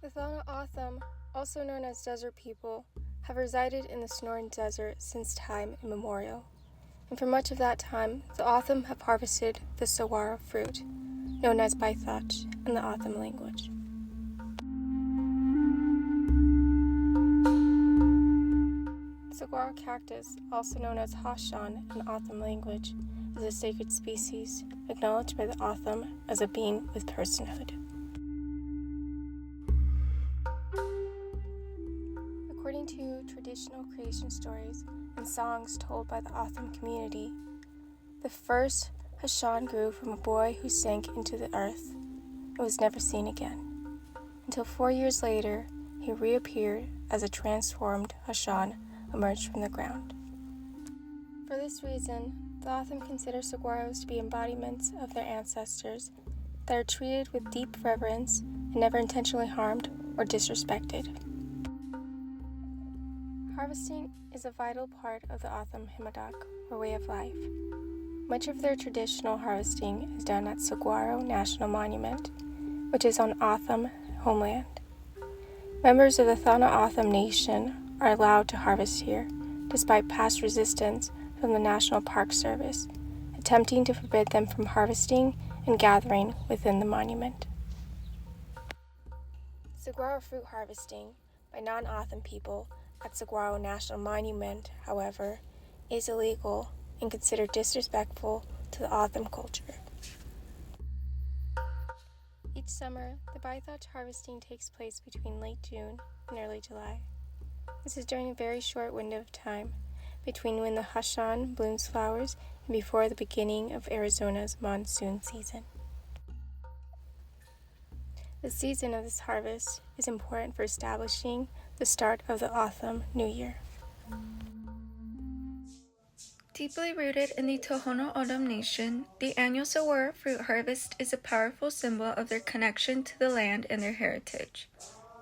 The Thana Otham, also known as desert people, have resided in the Sonoran Desert since time immemorial, and for much of that time, the Otham have harvested the saguaro fruit, known as baithach in the Otham language. The saguaro cactus, also known as hashan in the Otham language, is a sacred species, acknowledged by the Otham as a being with personhood. According to traditional creation stories and songs told by the Otham community, the first Hashan grew from a boy who sank into the earth and was never seen again, until 4 years later he reappeared as a transformed Hashan emerged from the ground. For this reason, the Otham consider saguaros to be embodiments of their ancestors that are treated with deep reverence and never intentionally harmed or disrespected. Harvesting is a vital part of the Otham Himadak, or way of life. Much of their traditional harvesting is done at Saguaro National Monument, which is on Otham homeland. Members of the Thana Otham Nation are allowed to harvest here, despite past resistance from the National Park Service, attempting to forbid them from harvesting and gathering within the monument. Saguaro fruit harvesting by non-Otham people at Saguaro National Monument, however, is illegal and considered disrespectful to the Otham culture. Each summer, the baithach harvesting takes place between late June and early July. This is during a very short window of time, between when the Hashan blooms flowers and before the beginning of Arizona's monsoon season. The season of this harvest is important for establishing the start of the Otham New Year. Deeply rooted in the Tohono O'odham Nation, the annual saguaro fruit harvest is a powerful symbol of their connection to the land and their heritage.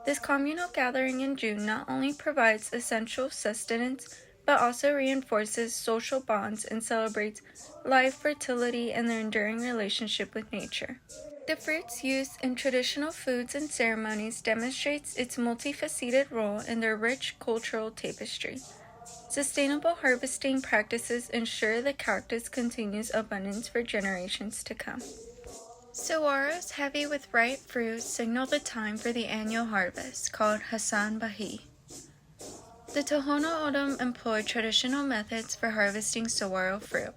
This communal gathering in June not only provides essential sustenance, but also reinforces social bonds and celebrates life, fertility, and their enduring relationship with nature. The fruit's use in traditional foods and ceremonies demonstrates its multifaceted role in their rich cultural tapestry. Sustainable harvesting practices ensure the cactus continues abundance for generations to come. Saguaros heavy with ripe fruit signal the time for the annual harvest, called Hassan Bahi. The Tohono O'odham employ traditional methods for harvesting saguaro fruit.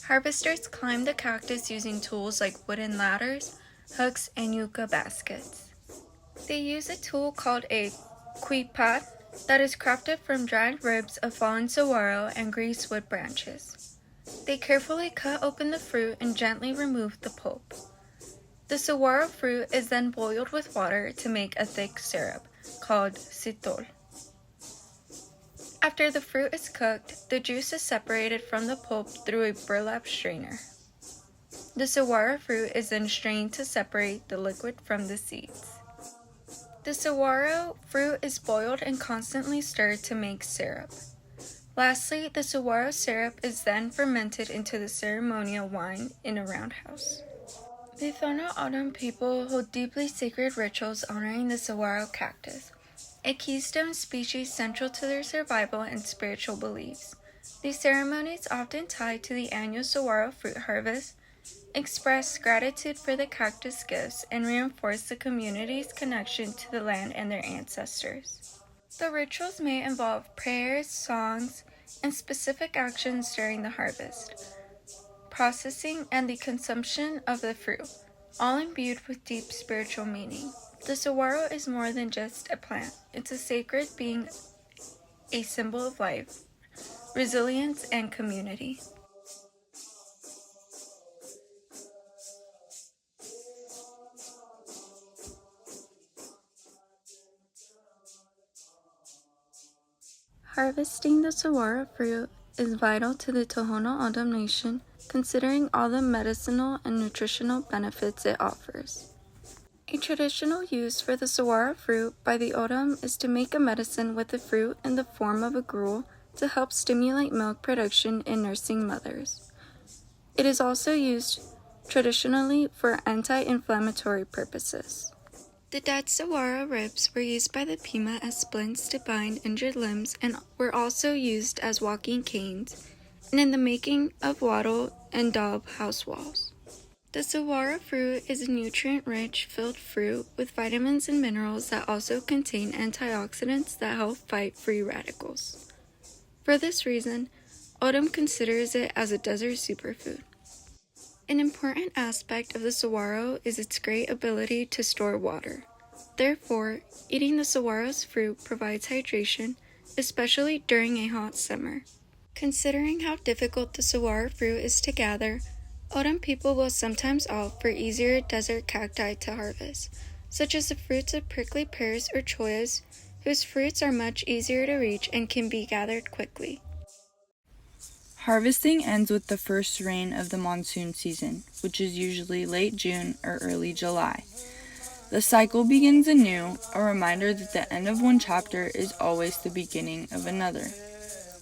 Harvesters climb the cactus using tools like wooden ladders, hooks, and yucca baskets. They use a tool called a quipat that is crafted from dried ribs of fallen saguaro and greasewood branches. They carefully cut open the fruit and gently remove the pulp. The saguaro fruit is then boiled with water to make a thick syrup, called sitol. After the fruit is cooked, the juice is separated from the pulp through a burlap strainer. The saguaro fruit is then strained to separate the liquid from the seeds. The saguaro fruit is boiled and constantly stirred to make syrup. Lastly, the saguaro syrup is then fermented into the ceremonial wine in a roundhouse. The Tohono O'odham people hold deeply sacred rituals honoring the saguaro cactus, a keystone species central to their survival and spiritual beliefs. These ceremonies, often tied to the annual saguaro fruit harvest, express gratitude for the cactus gifts and reinforce the community's connection to the land and their ancestors. The rituals may involve prayers, songs, and specific actions during the harvest, processing, and the consumption of the fruit, all imbued with deep spiritual meaning. The saguaro is more than just a plant. It's a sacred being, a symbol of life, resilience, and community. Harvesting the saguaro fruit is vital to the Tohono O'odham Nation, considering all the medicinal and nutritional benefits it offers. A traditional use for the saguaro fruit by the O'odham is to make a medicine with the fruit in the form of a gruel to help stimulate milk production in nursing mothers. It is also used traditionally for anti-inflammatory purposes. The dead saguaro ribs were used by the Pima as splints to bind injured limbs and were also used as walking canes and in the making of wattle and daub house walls. The saguaro fruit is a nutrient-rich, filled fruit with vitamins and minerals that also contain antioxidants that help fight free radicals. For this reason, O'odham considers it as a desert superfood. An important aspect of the saguaro is its great ability to store water. Therefore, eating the saguaro's fruit provides hydration, especially during a hot summer. Considering how difficult the saguaro fruit is to gather, O'odham people will sometimes opt for easier desert cacti to harvest, such as the fruits of prickly pears or choyas, whose fruits are much easier to reach and can be gathered quickly. Harvesting ends with the first rain of the monsoon season, which is usually late June or early July. The cycle begins anew, a reminder that the end of one chapter is always the beginning of another.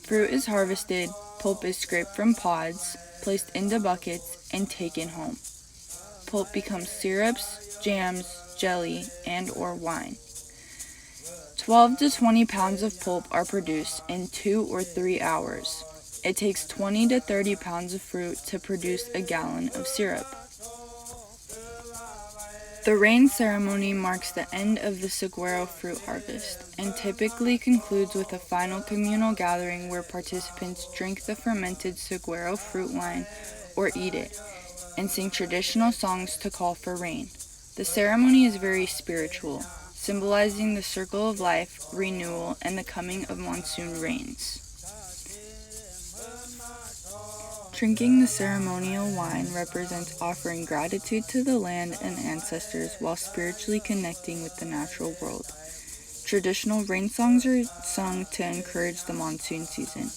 Fruit is harvested, pulp is scraped from pods, placed into buckets, and taken home. Pulp becomes syrups, jams, jelly, and/or wine. 12 to 20 pounds of pulp are produced in 2 or 3 hours. It takes 20 to 30 pounds of fruit to produce a gallon of syrup. The rain ceremony marks the end of the saguaro fruit harvest and typically concludes with a final communal gathering where participants drink the fermented saguaro fruit wine or eat it and sing traditional songs to call for rain. The ceremony is very spiritual, symbolizing the circle of life, renewal, and the coming of monsoon rains. Drinking the ceremonial wine represents offering gratitude to the land and ancestors while spiritually connecting with the natural world. Traditional rain songs are sung to encourage the monsoon season.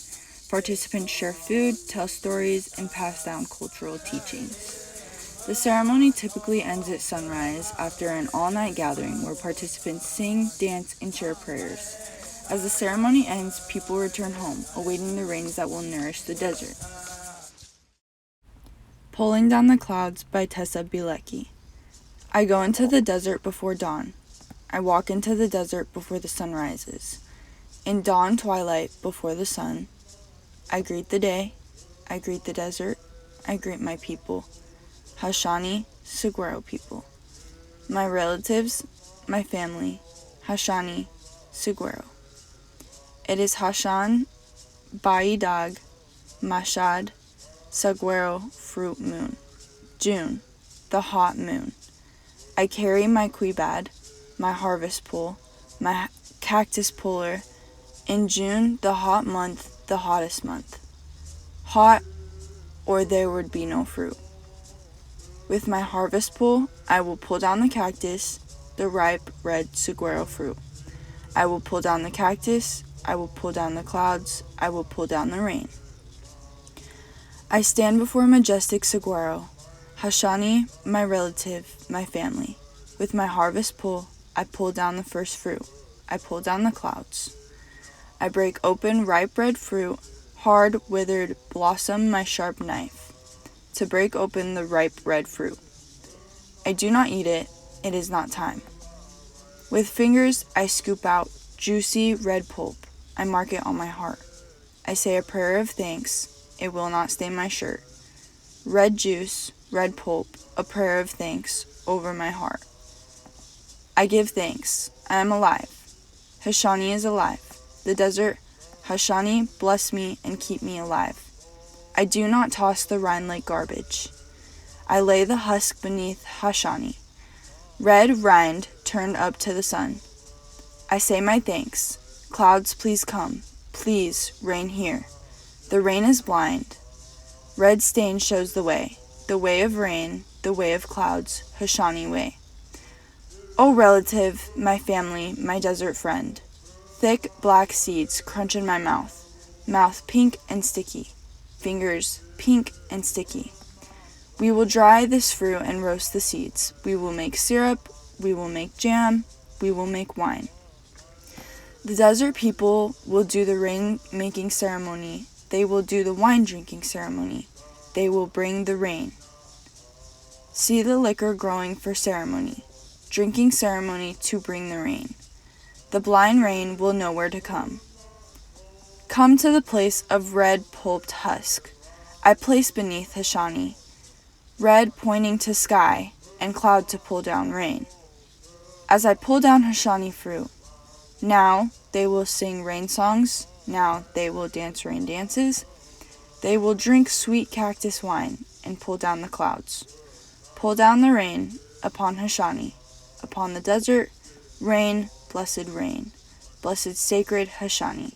Participants share food, tell stories, and pass down cultural teachings. The ceremony typically ends at sunrise after an all-night gathering where participants sing, dance, and share prayers. As the ceremony ends, people return home, awaiting the rains that will nourish the desert. Pulling Down the Clouds by Tessa Bielecki. I go into the desert before dawn. I walk into the desert before the sun rises. In dawn twilight before the sun, I greet the day, I greet the desert, I greet my people, Hashani, Saguaro people. My relatives, my family, Hashani, Saguaro. It is Hashan, Baidag, Mashad, Saguaro fruit moon. June, the hot moon. I carry my quibad, my harvest pole, my cactus puller. In June, the hot month, the hottest month. Hot, or there would be no fruit. With my harvest pole, I will pull down the cactus, the ripe red saguaro fruit. I will pull down the cactus, I will pull down the clouds, I will pull down the rain. I stand before majestic saguaro, Hashani, my relative, my family. With my harvest pole, I pull down the first fruit. I pull down the clouds. I break open ripe red fruit, hard, withered, blossom my sharp knife, to break open the ripe red fruit. I do not eat it, it is not time. With fingers, I scoop out juicy red pulp. I mark it on my heart. I say a prayer of thanks. It will not stain my shirt. Red juice, red pulp, a prayer of thanks over my heart. I give thanks. I am alive. Hashani is alive. The desert, Hashani, bless me and keep me alive. I do not toss the rind like garbage. I lay the husk beneath Hashani. Red rind turned up to the sun. I say my thanks. Clouds, please come. Please rain here. The rain is blind. Red stain shows the way of rain, the way of clouds, Hashani way. O relative, my family, my desert friend, Thick black seeds crunch in my mouth pink and sticky, fingers pink and sticky. We will dry this fruit and roast the seeds. We will make syrup, we will make jam, we will make wine. The desert people will do the rain-making ceremony. They will do the wine-drinking ceremony. They will bring the rain. See the liquor growing for ceremony, drinking ceremony to bring the rain. The blind rain will know where to come. Come to the place of red pulped husk. I place beneath Hashani, red pointing to sky and cloud to pull down rain. As I pull down Hashani fruit, now they will sing rain songs, now they will dance rain dances. They will drink sweet cactus wine and pull down the clouds. Pull down the rain upon Hashani, upon the desert, rain, blessed sacred Hashani.